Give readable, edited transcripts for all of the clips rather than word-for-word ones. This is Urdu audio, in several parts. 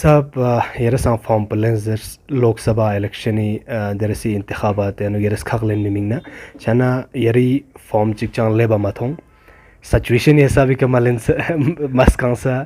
صاحب يرسان فهم بلنزرز لوك سبا إلكشني درسي انتخابات يعني يرس خغلن ميمنا شانا يري فهم تشان لبا ماتون situation حسابي كمالن مسكانسا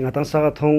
ngatan sagat hong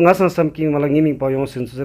ngasang samking malang iming payong sinsu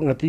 ngati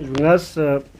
ngaz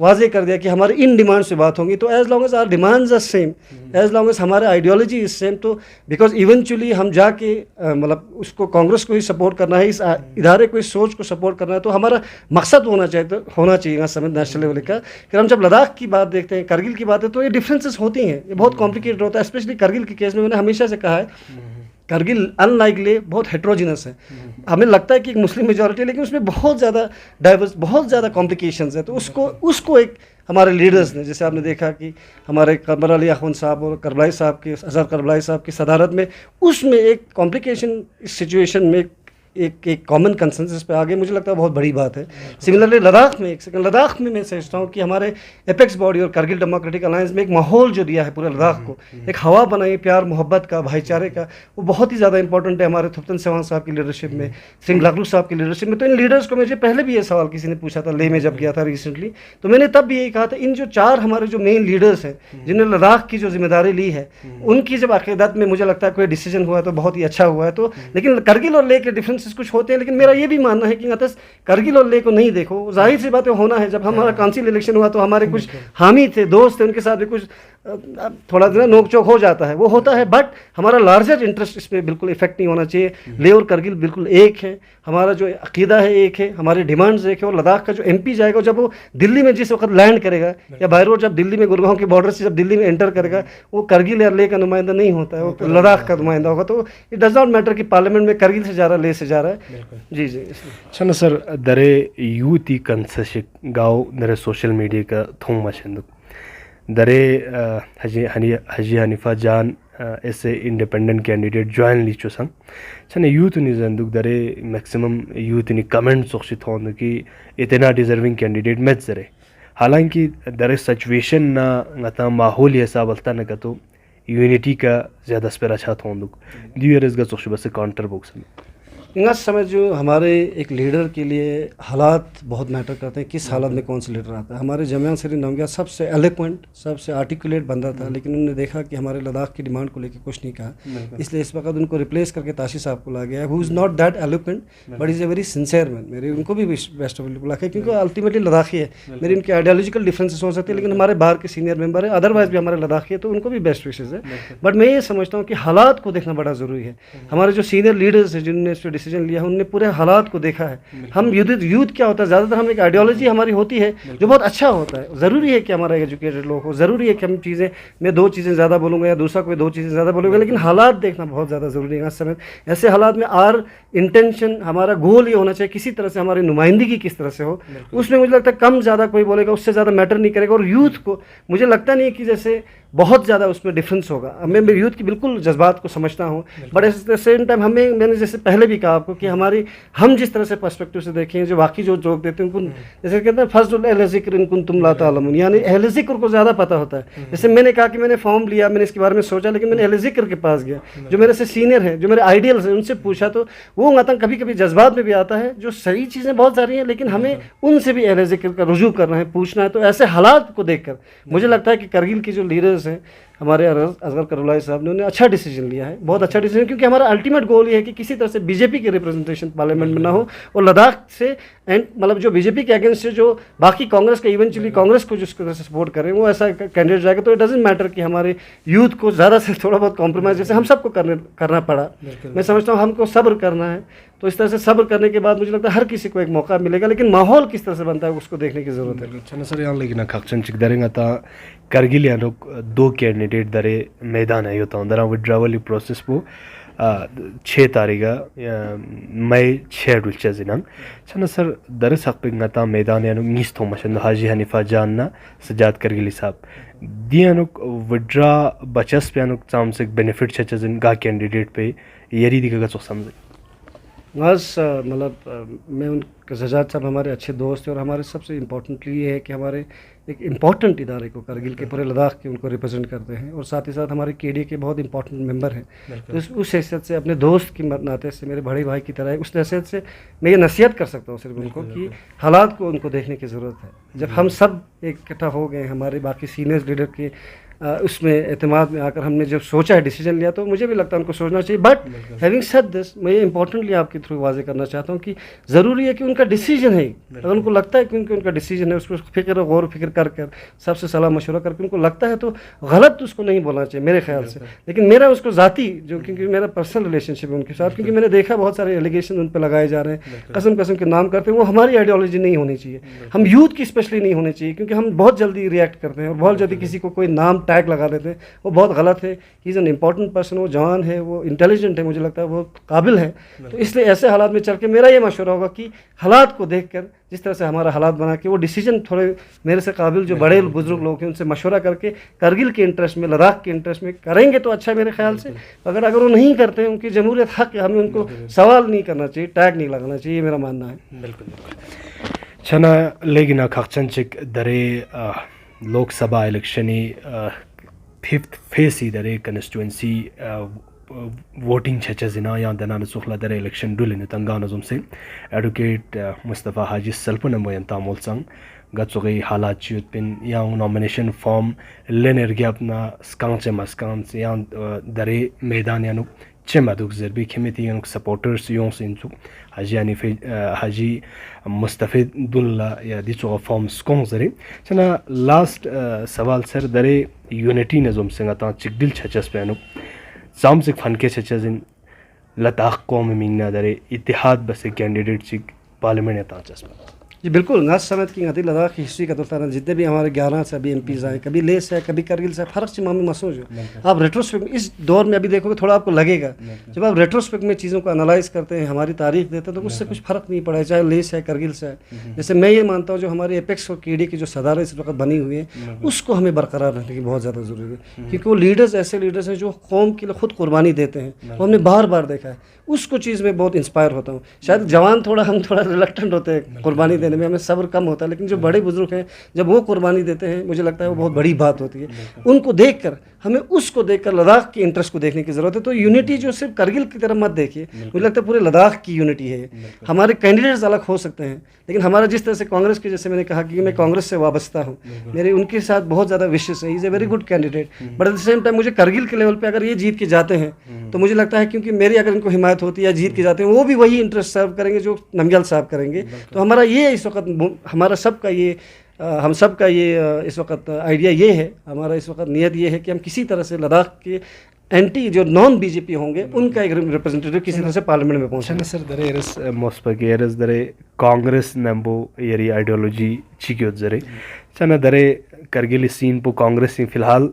واضح کر دیا کہ ہمارے ان ڈیمانڈ سے بات ہوگی. تو as long as our demands are same, as long as ہمارا آئیڈیالوجی از سیم, تو بیکاز ایونچولی ہم جا کے مطلب اس کو کانگریس کو ہی سپورٹ کرنا ہے, اس ادارے کو, اس سوچ کو سپورٹ کرنا ہے, تو ہمارا مقصد ہونا چاہیے سمجھ نیشنل لیول کا کہ ہم جب لداخ کی بات دیکھتے ہیں, کرگل کی بات ہے, تو یہ ڈفرینسز ہوتی ہیں, یہ بہت کمپلیکیٹڈ ہوتا ہے. اسپیشلی کرگل کے کیس میں نے ہمیشہ سے کہا ہے کرگل ان لائکلی بہت ہیٹروجینس ہے. ہمیں لگتا ہے کہ ایک مسلم میجورٹی ہے لیکن اس میں بہت زیادہ ڈائیورس, بہت زیادہ کمپلیکیشنز ہیں. تو اس کو ایک ہمارے لیڈرز نے, جیسے آپ نے دیکھا کہ ہمارے قمر علی اخوند صاحب اور کربلائی صاحب کی, اظہر کربلائی صاحب کی صدارت میں, اس میں ایک کمپلیکیشن سچویشن میں ایک کامن کنسنسس پہ آگے, مجھے لگتا ہے بہت بڑی بات ہے. سملرلی لداخ میں میں سمجھتا ہوں کہ ہمارے اپیکس باڈی اور کرگل ڈیموکریٹک الائنس میں ایک ماحول جو دیا ہے پورے لداخ کو, ایک ہوا بنائی پیار محبت کا, بھائی چارے کا, وہ بہت ہی زیادہ امپورٹنٹ ہے ہمارے تھپتن سیوان صاحب کی لیڈرشپ میں, سنگھ لاگلو صاحب کی لیڈرشپ میں. تو ان لیڈرز کو مجھے پہلے بھی یہ سوال کسی نے پوچھا تھا لے میں جب گیا تھا ریسنٹلی, تو میں نے تب بھی یہی کہا تھا ان جو 4 ہمارے جو مین لیڈرز ہیں جنہوں نے لداخ کی جو ذمہ داری لی ہے, ان کی جب عقیدت میں مجھے لگتا ہے کوئی ڈیسیجن ہوا ہے تو بہت ہی اچھا ہوا ہے. تو لیکن کرگل اور لے کے ڈفرینسز کچھ ہوتے ہیں, لیکن میرا یہ بھی ماننا ہے کہ کرگل اور لے کو نہیں دیکھو, ظاہر سی بات ہے ہونا ہے. جب ہمارا کونسل الیکشن ہوا تو ہمارے کچھ حامی تھے, دوست تھے, ان کے ساتھ بھی کچھ تھوڑا نوک چوک ہو جاتا ہے, وہ ہوتا ہے, بٹ ہمارا لارجر انٹرسٹ اس پہ بالکل افیکٹ نہیں ہونا چاہیے. لے اور کرگل بالکل ایک ہے, ہمارا جو عقیدہ ہے ایک ہے, ہمارے ڈیمانڈز ایک ہے. اور لداخ کا جو ایم پی جائے گا, جب وہ دلی میں جس وقت لینڈ کرے گا, یا بائی روڈ جب دلی میں گڑگاؤں کے بارڈر سے جب دلی میں انٹر کرے گا, وہ کرگل یا لے کا نمائندہ نہیں ہوتا ہے, وہ لداخ کا نمائندہ ہوگا. تو اٹ ڈز ناٹ میٹر کہ پارلیمنٹ میں کرگل سے جا رہا ہے, لے سے جا رہا ہے. جی جی اچھا سر, درے یوتی کنسشک گاؤ درے سوشل میڈیا کا تھوم مشندک درے حجی حنیفہ جان ایسے انڈیپینڈنٹ کینڈیڈیٹ جوائن لیچو سنگ چھنے یوت نی زندگ درے میکسیمم یوت نی کمنٹ سوخشی تھون کہ اتنا ڈیزرونگ کینڈیڈیٹ میت زرے, حالانکہ درے سچویشن نا غتا ماحول حساب التا نکتو یونیٹی کا زیادہ سپر اچھا تھون دک دیو ارز گا سوخشی بس کاؤنٹر بوکس میں انگا سمجھ جو ہمارے ایک لیڈر کے لیے حالات بہت میٹر کرتے ہیں, کس حالات میں کون سا لیڈر آتا ہے. ہمارے جمیان سری نامگیا سب سے ایلیکوینٹ, سب سے آرٹیکولیٹ بندہ تھا, لیکن انہوں نے دیکھا کہ ہمارے لداخ کی ڈیمانڈ کو لے کے کچھ نہیں کہا, اس لیے اس وقت ان کو ریپلیس کر کے تاشی صاحب کو لا گیا ہے, he is not that eloquent but is a very sincere man. میرے ان کو بھی بیسٹ آف لک ہے, کیونکہ الٹیمیٹلی لداخی ہے. میری ان کے آئیڈیالوجیکل ڈفرینسز ہو سکتے ہیں, لیکن ہمارے باہر کے سینئر ممبر ہیں, ادروائز بھی ہمارے لداخی ہے, تو ان کو بھی بیسٹ وشز ہے. بٹ میں یہ سمجھتا ہوں کہ حالات کو دیکھنا بڑا ضروری ہے. ہمارے جو سینئر لیڈرز ہیں جنہوں نے اس پہ ڈیسیجن لیا ہے, انہوں نے پورے حالات کو دیکھا ہے. ہم یوتھ کیا ہوتا ہے, زیادہ تر ہم ایک آئیڈیالوجی ہماری ہوتی ہے جو بہت اچھا ہوتا ہے. ضروری ہے کہ ہمارا ایجوکیٹڈ لوگ ہو, ضروری ہے کہ ہم چیزیں, میں 2 چیزیں زیادہ بولوں گا یا دوسرا کوئی 2 چیزیں زیادہ بولوں گا, لیکن حالات دیکھنا بہت زیادہ ضروری ہے. اس سمے ایسے حالات میں آر انٹینشن, ہمارا گول یہ ہونا چاہیے کسی طرح سے ہماری نمائندگی کس طرح سے ہو, اس میں مجھے لگتا ہے کم زیادہ کوئی بولے گا اس سے زیادہ میٹر نہیں کرے گا. اور یوتھ کو مجھے لگتا نہیں کہ جیسے بہت زیادہ اس میں ڈفرینس ہوگا. میں یوتھ کی بالکل جذبات کو سمجھتا ہوں, but at the same time میں نے جیسے پہلے بھی کہا آپ کو کہ ہم جس طرح سے پرسپیکٹو سے دیکھیں, جو واقعی جو لوگ دیتے ہیں ان کو جیسے کہتے ہیں فضل اہل ذکر ان کنتم لا تعلمون, یعنی اہل ذکر کو زیادہ پتہ ہوتا ہے. جیسے میں نے کہا کہ میں نے فارم لیا, میں نے اس کے بارے میں سوچا, لیکن میں نے اہل ذکر کے پاس گیا جو میرے سے سینئر ہیں, جو میرے آئیڈیلز ہیں, ان سے پوچھا, تو وہ مطلب کبھی کبھی جذبات میں بھی آتا ہے. جو صحیح چیزیں بہت ساری ہیں, لیکن ہمیں ان سے بھی اہل ذکر کا رجوع کرنا ہے, پوچھنا ہے. تو ایسے حالات کو دیکھ کر مجھے لگتا ہے کہ کرگل کے جو لیڈرز ہیں ہمارے اظہر کربلائی صاحب نے, انہوں نے اچھا ڈیسیجن لیا ہے, بہت اچھا ڈیسیجن, کیونکہ ہمارا الٹیمیٹ گول یہ ہے کہ کسی طرح سے بی جے پی کی ریپرزنٹیشن پارلیمنٹ میں نہ ہو, اور لداخ سے اینڈ مطلب جو بی جے پی کے اگینسٹ ہے, جو باقی کانگریس کا ایونچولی کانگریس کو جس طرح سے سپورٹ کریں, وہ ایسا کینڈیڈیٹ جائے گا. تو اٹ ڈزنٹ میٹر کہ ہمارے یوتھ کو زیادہ سے تھوڑا بہت کمپرومائز, جیسے ہم سب کو کرنا پڑا, میں سمجھتا ہوں ہم کو صبر کرنا ہے. تو اس طرح سے صبر کرنے کے بعد مجھے لگتا ہے ہر کسی کو ایک موقع ملے گا, لیکن ماحول کس طرح سے بنتا ہے اس کو دیکھنے کی ضرورت ہے. چنا سر یہاں لیکن کھکچن چک دریں گا تا کرگل یا لوگ 2 کینڈیڈیٹ درے میدان ہے ہوتا ہوں درا وڈراولی پروسیس پو 6 تاریخ مئی 6 ڈلچا زنان چنا سر درس حق پہ تا میدان یا نیس تھو مشن حاجی حنیفہ جان نا سجاد کرگلی صاحب دی انوک وڈرا بچس پہ انوک چام سے بینیفٹ چچا زن گا کینڈیڈیٹ پہ یری دی کا سمجھ بس مطلب میں ان کے سجاد صاحب ہمارے اچھے دوست ہیں, اور ہمارے سب سے امپورٹنٹلی یہ ہے کہ ہمارے ایک امپورٹنٹ ادارے کو, کرگل کے پورے لداخ کے, ان کو ریپرزینٹ کرتے ہیں, اور ساتھ ہی ساتھ ہمارے کے ڈی کے بہت امپورٹنٹ ممبر ہیں. تو اس حیثیت سے اپنے دوست کی ناطے سے, میرے بڑے بھائی کی طرح ہے, اس حیثیت سے میں یہ نصیحت کر سکتا ہوں صرف ان کو کہ حالات کو ان کو دیکھنے کی ضرورت ہے. جب ہم سب ایک اکٹھا ہو گئے, ہمارے باقی سینئر لیڈر کے اس میں اعتماد میں آ کر ہم نے جب سوچا ہے ڈیسیجن لیا تو مجھے بھی لگتا ہے ان کو سوچنا چاہیے. بٹ ہیونگ سیڈ دس میں یہ امپورٹنٹلی آپ کے تھرو واضح کرنا چاہتا ہوں کہ ضروری ہے کہ ان کا ڈیسیجن ہے. اگر ان کو لگتا ہے کہ ان کا ڈیسیجن ہے اس کو فکر غور و فکر کر کر سب سے صلاح مشورہ کر کے ان کو لگتا ہے تو غلط اس کو نہیں بولنا چاہیے میرے خیال سے. لیکن میرا اس کو ذاتی جو کیونکہ میرا پرسنل ریلیشن شپ ہے ان کے ساتھ, کیونکہ میں نے دیکھا بہت سارے ایلیگیشن ان پہ لگائے جا رہے ہیں, قسم کے نام کرتے ہیں, وہ ہماری آئیڈیالوجی نہیں ہونی چاہیے. ہم یوتھ کی اسپیشلی نہیں ہونی چاہیے کیونکہ ہم بہت جلدی ریئیکٹ کرتے ہیں اور بہت جلدی کسی کو کوئی نام ٹیگ لگا دیتے ہیں. وہ بہت غلط ہے. ہی از این امپورٹنٹ پرسن, وہ جوان ہے, وہ انٹیلیجنٹ ہے, مجھے لگتا ہے وہ قابل ہے. تو اس لیے ایسے حالات میں چل کے میرا یہ مشورہ ہوگا کہ حالات کو دیکھ کر جس طرح سے ہمارا حالات بنا کے وہ ڈیسیجن تھوڑے میرے سے قابل جو بڑے بزرگ لوگ ہیں ان سے مشورہ کر کے کرگل کے انٹرسٹ میں, لداخ کے انٹرسٹ میں کریں گے تو اچھا ہے میرے خیال سے. اگر وہ نہیں کرتے ہیں, ان کی جمہوریت حق ہے, ہمیں ان کو سوال نہیں کرنا چاہیے, ٹیگ نہیں لگانا چاہیے, یہ میرا ماننا ہے. بالکل چھنا لیگنا خخچنچک درے لوک سبھا الیکشنی ففتھ فیسی درے کنسٹیچوئنسی ووٹنگ چھچزنا یا دنان سخلا درے الیکشن ڈولن تنگا نظم سے ایڈوکیٹ مصطفیٰ حاجی سلپن موین تامول سنگ گچوگی حالات چیوت پن یا نامنیشن فارم لینر گیا اپنا سکانچ مسکان سے یا درے میدان یانو چمدوک زربی کھمیتی یانو سپورٹرز یوں سنچو حاجی حاجی مستفید اللہ یا دیچو فارم سکون زرے چنا لاسٹ سوال سر درے یونٹی نظم سنگا تا چکدل چھچس پینو زامزک فن کے چھچزن لداخ قوم مینگنا درے اتحاد بس کینڈیڈیٹ چک پارلیمنٹ تا چسپا. جی بالکل, ناز سمجھ کی غتی لداخ کی ہسٹری کا دفتر جتنے بھی ہمارے 11 سے ابھی MPs آئے, کبھی لیس ہے کبھی کرگل سے, فرق سے معاملے مسوج ہو. آپ ریٹروسپیکٹ اس دور میں ابھی دیکھو گے تھوڑا آپ کو لگے گا, جب آپ ریٹروسپیکٹ میں چیزوں کو انالائز کرتے ہیں, ہماری تاریخ دیتے ہیں تو اس سے کچھ فرق نہیں پڑا ہے, چاہے لیس ہے کرگل سے ہے. جیسے میں یہ مانتا ہوں جو ہماری ایپیکس اور KD کی جو صدارت اس وقت بنی ہوئی ہے اس کو ہمیں برقرار رکھنے کی بہت زیادہ ضروری ہے, کیونکہ وہ لیڈرز ایسے لیڈرز ہیں جو قوم کے لیے خود قربانی دیتے ہیں. وہ ہم نے بار بار دیکھا ہے, اس کو چیز میں بہت انسپائر ہوتا ہوں. شاید جوان ہم تھوڑا ریلکٹنٹ ہوتے ہیں قربانی دینے میں, ہمیں صبر کم ہوتا ہے, لیکن جو بڑے بزرگ ہیں جب وہ قربانی دیتے ہیں مجھے لگتا ہے وہ بہت بڑی بات ہوتی ہے. ان کو دیکھ کر ہمیں اس کو دیکھ کر لداخ کے انٹرسٹ کو دیکھنے کی ضرورت ہے. تو یونٹی جو صرف کرگل کی طرف مت دیکھیے, مجھے لگتا ہے پورے لداخ کی یونٹی ہے. ہمارے کینڈیڈیٹس الگ ہو سکتے ہیں لیکن ہمارا جس طرح سے کانگریس کے, جیسے میں نے کہا کہ میں کانگریس سے وابستہ ہوں, میرے ان کے ساتھ بہت زیادہ وشز ہیں, he is a very good candidate. But at the same time مجھے کرگل کے لیول پہ اگر یہ جیت کے جاتے ہیں تو مجھے لگتا ہے کیونکہ میری اگر ان کو حمایت ہوتی ہے یا جیت کے جاتے ہیں وہ بھی وہی انٹرسٹ سرو کریں گے جو نمگیال صاحب کریں گے. تو ہمارا یہ اس وقت ہمارا سب کا یہ ہم سب کا یہ اس وقت آئیڈیا یہ ہے, ہمارا اس وقت نیت یہ ہے کہ ہم کسی طرح سے لداخ کے اینٹی جو نان BJP ہوں گے ان کا ایک ریپرزنٹیٹیو کسی طرح سے پارلیمنٹ میں پہنچنا. سر درے ارس موسپکی ارس درے کانگریس نمبو یری آئیڈیالوجی چیکیوت زرے چنا درے کرگل سین پو کانگریس فی الحال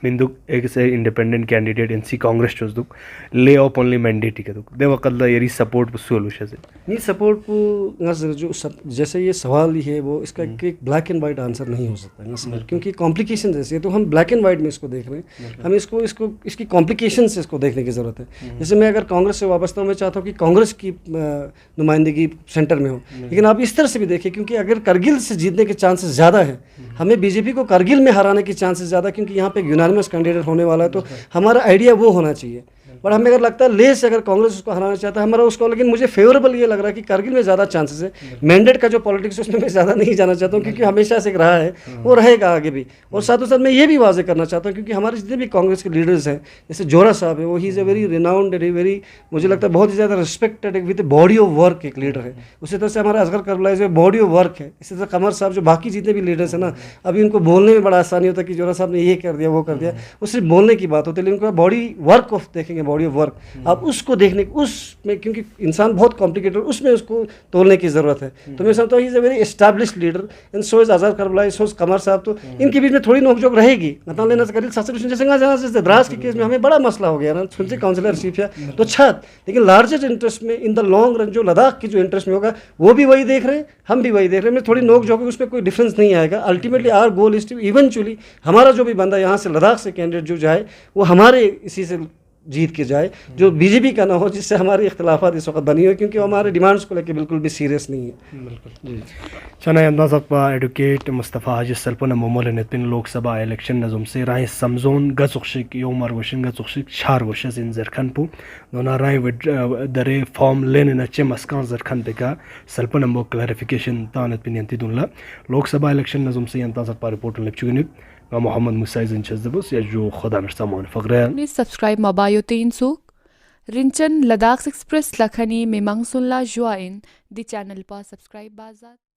مندک ایک سے independent candidate NC Congress choose دک لے آف اونلی مینڈیٹ کے دک دے وقت یری سپورٹ سولوشن سے نہیں سپورٹ کو جو جیسے یہ سوال ہی ہے وہ اس کا ایک بلیک اینڈ وائٹ آنسر نہیں ہو سکتا کیونکہ کمپلیکیشن جیسی ہے. تو ہم بلیک اینڈ وائٹ میں اس کو دیکھ رہے ہیں, ہمیں اس کی کمپلیکیشن سے اس کو دیکھنے کی ضرورت ہے. جیسے میں اگر کانگریس سے وابستہ ہوں, میں چاہتا ہوں کہ کانگریس کی نمائندگی سینٹر میں ہو, لیکن آپ اس طرح سے بھی دیکھیں کیونکہ اگر کرگل سے جیتنے کے چانسز زیادہ ہیں, ہمیں BJP کو کرگل میں ہرانے کے چانسز زیادہ, کیونکہ یہاں پہ یونانیمس کینڈیڈیٹ ہونے والا ہے. تو ہمارا آئیڈیا وہ ہونا چاہیے. بٹ ہمیں اگر لگتا ہے لے سے اگر کانگریس اس کو ہرانا چاہتا ہے ہمارا اس کو, لیکن مجھے فیوریبل یہ لگ رہا ہے کہ کرگل میں زیادہ چانسز ہے. مینڈیٹ کا جو پالیٹکس اس میں زیادہ نہیں جانا چاہتا ہوں کیونکہ ہمیشہ سے رہا ہے وہ رہے گا آگے بھی. اور ساتھ ساتھ میں یہ بھی واضح کرنا چاہتا ہوں کیونکہ ہمارے جتنے بھی کانگریس کے لیڈرز ہیں جیسے جوہرا صاحب ہیں, وہ ہی is a very renowned very مجھے لگتا ہے بہت ہی زیادہ respected with body of work ایک لیڈر ہے. اسی طرح سے ہمارا اصغر کربلا از اے باڈی آف ورک ہے. اسی طرح قمر صاحب جو باقی جتنے بھی لیڈرز ہیں نا, ابھی ان کو بولنے میں بڑا آسانی ہوتا ہے کہ جوہرا صاحب نے یہ کر دیا وہ کر دیا, وہ صرف بولنے کی بات ہوتی ہے, لیکن ان کو باڈی ورک آف دیکھیں گے, باڈی آف ورک آپ اس کو دیکھنے اس میں, کیونکہ انسان بہت کمپلیکیٹڈ اس میں اس کو تولنے کی ضرورت ہے. تو میں سمجھتا ہوں he is a very established leader and so is Azad Karbala, so is Qamar sahab. تو ان کے بیچ میں تھوڑی نوک جھوک رہے گی. نتان لینا سے کرل سسپیشن جیسے دراز کے کیس میں ہمیں بڑا مسئلہ ہو گیا نا, سنسی کاؤنسلر چیف ہے تو چھت, لیکن لارجسٹ انٹرسٹ میں ان دا لانگ رن جو لداخ کی جو انٹرسٹ میں ہوگا وہ بھی وہی دیکھ رہے ہیں, ہم بھی وہی دیکھ رہے ہیں. تھوڑی نوک جھوک اس میں کوئی ڈفرینس نہیں آئے گا. Ultimately our goal is to eventually ہمارا جو بھی بندہ یہاں سے لداخ سے کینڈیڈیٹ جو جائے وہ ہمارے اسی سے جیت کے جائے, جو BJP کا نہ ہو جس سے ہماری اختلافات اس وقت بنی ہوئی, کیونکہ وہ ہمارے ڈیمانڈس کو لے کے بالکل بھی سیریس نہیں ہے. بالکل جی چنا انداز ایڈوکیٹ مصطفیٰ حاجی سلپن مومول نتن لوک سبھا الیکشن نظم سے رائے سمزون گزخشک یومر وشن گزخشک چھار وشز ان زرخن پو دونا رائے درے فارم لین نچے مسکان زرخن پہ سلپن امبو کلیریفیکیشن تانت پن ینتی دونلا لوک سبھا الیکشن نظم سے انداز report لپچونی nga Muhammad Musa izin chazbus ya jo khoda narsamon fagre Please subscribe Mabayo Tin Suk. Rinchen Ladakh Express Lakhani Memang Sunla Join the channel pa subscribe bazat.